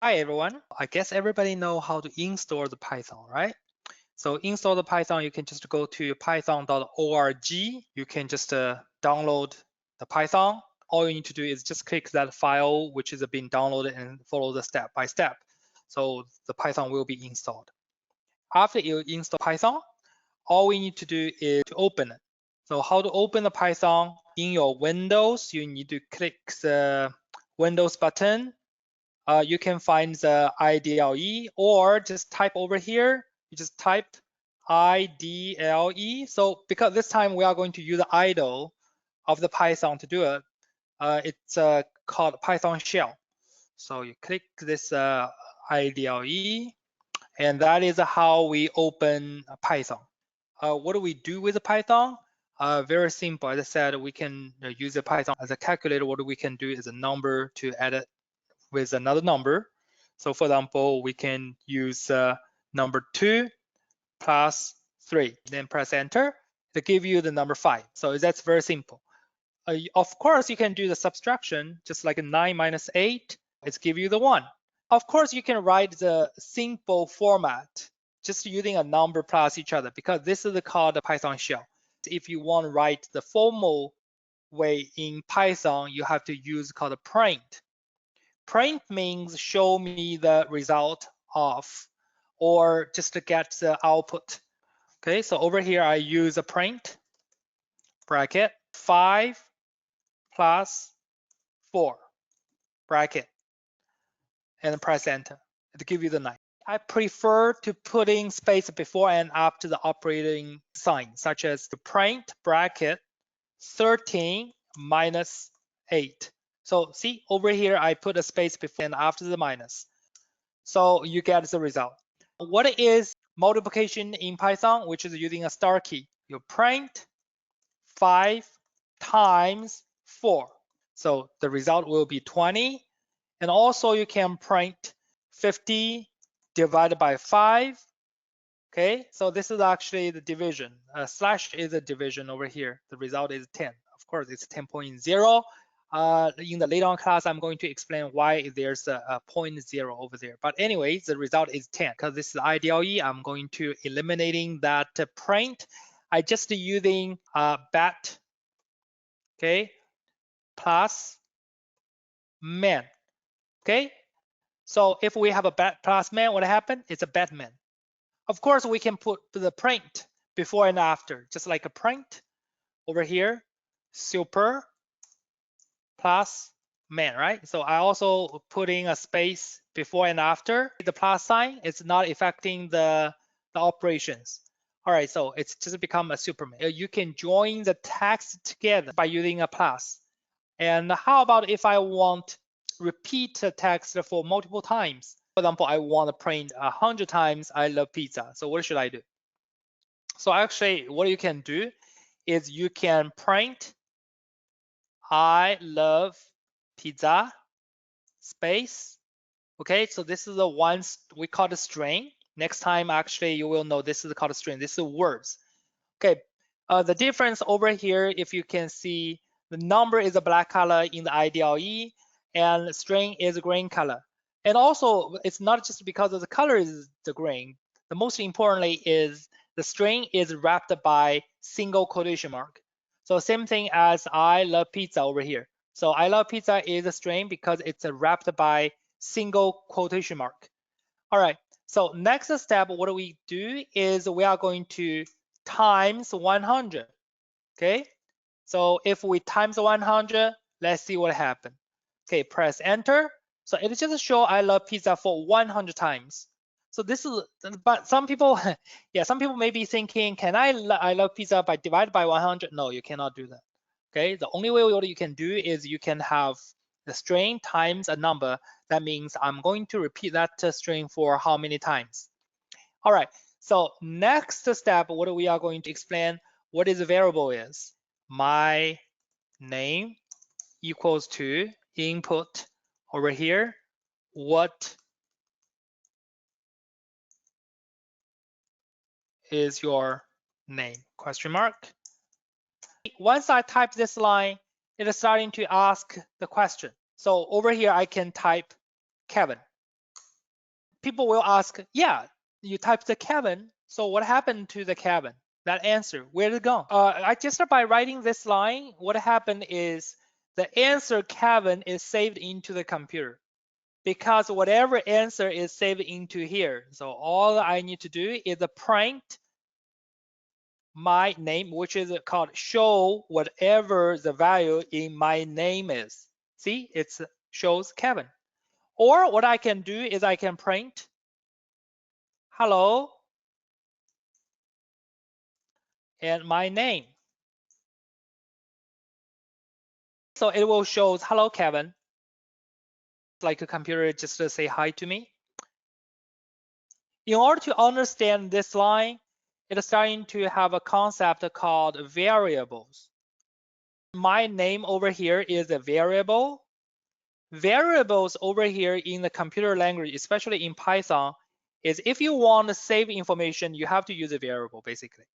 Hi everyone. I guess everybody know how to install the Python, right? So install the Python, you can just go to python.org. You can just download the Python. All you need to do is just click that file which is being downloaded and follow the step by step. So the Python will be installed. After you install Python, all we need to do is to open it. So how to open the Python in your Windows, you need to click the Windows button. You can find the IDLE or just type over here. You just type IDLE. So because this time we are going to use the idle of the Python to do it, it's called Python shell. So you click this IDLE, and that is how we open Python. What do we do with the Python? Very simple. As I said, we can use the Python as a calculator. What we can do is a number to add it with another number. So for example, we can use number 2 plus 3, then press enter to give you the number 5. So that's very simple. Of course, you can do the subtraction, just like 9 minus 8, it's give you the 1. Of course, you can write the simple format, just using a number plus each other, because this is called the Python shell. If you want to write the formal way in Python, you have to use called a print. Print means show me the result of, or just to get the output. Okay, so over here I use a print bracket 5 plus 4 bracket and press enter to give you the 9. I prefer to put in space before and after the operating sign, such as the print bracket 13 minus 8. So see over here I put a space before and after the minus. So you get the result. What is multiplication in Python, which is using a star key? You print 5 times 4. So the result will be 20. And also you can print 50 divided by 5. Okay, so this is actually the division. Slash is a division over here. The result is 10. Of course, it's 10.0. In the later on class, I'm going to explain why there's a 0.0 over there. But anyway, the result is 10. Because this is IDLE, I'm going to eliminating that print. I just using bat, okay, plus man. Okay, so if we have a bat plus man, what happened? It's a Batman. Of course, we can put the print before and after, just like a print over here, super plus man, right? So I also put in a space before and after. The plus sign is not affecting the operations. All right, so it's just become a Superman. You can join the text together by using a plus. And how about if I want repeat the text for multiple times? For example, I want to print 100 times I love pizza. So what should I do? So actually what you can do is you can print I love pizza space. Okay, so this is the one we call the string. Next time actually you will know this is called a string. This is words. Okay, the difference over here, if you can see, the number is a black color in the IDLE and string is a green color. And also it's not just because of the color is the green. The most importantly is the string is wrapped by single quotation mark. So same thing as I love pizza over here. So I love pizza is a string because it's wrapped by single quotation mark. All right, so next step, what do we do is we are going to times 100, okay? So if we times 100, let's see what happened. Okay, press enter. So it just show I love pizza for 100 times. So this is, but some people, yeah, some people may be thinking, can I love pizza by divided by 100? No, you cannot do that. Okay, the only way what you can do is you can have the string times a number. That means I'm going to repeat that string for how many times. All right, so next step, what we are going to explain what is a variable is. My name equals to input over here, what is your name, question mark. Once I type this line, it is starting to ask the question. So over here, I can type Kevin. people will ask, yeah, you typed the Kevin, so what happened to the Kevin? That answer, where did it go? I just by writing this line, what happened is the answer Kevin is saved into the computer, because whatever answer is saved into here. So all I need to do is print my name, which is called show whatever the value in my name is. See, it shows Kevin. Or what I can do is I can print hello and my name. So it will show hello Kevin, like a computer just to say hi to me. In order to understand this line, it's starting to have a concept called variables. My name over here is a variable. Variables over here in the computer language, especially in Python, is if you want to save information, you have to use a variable basically.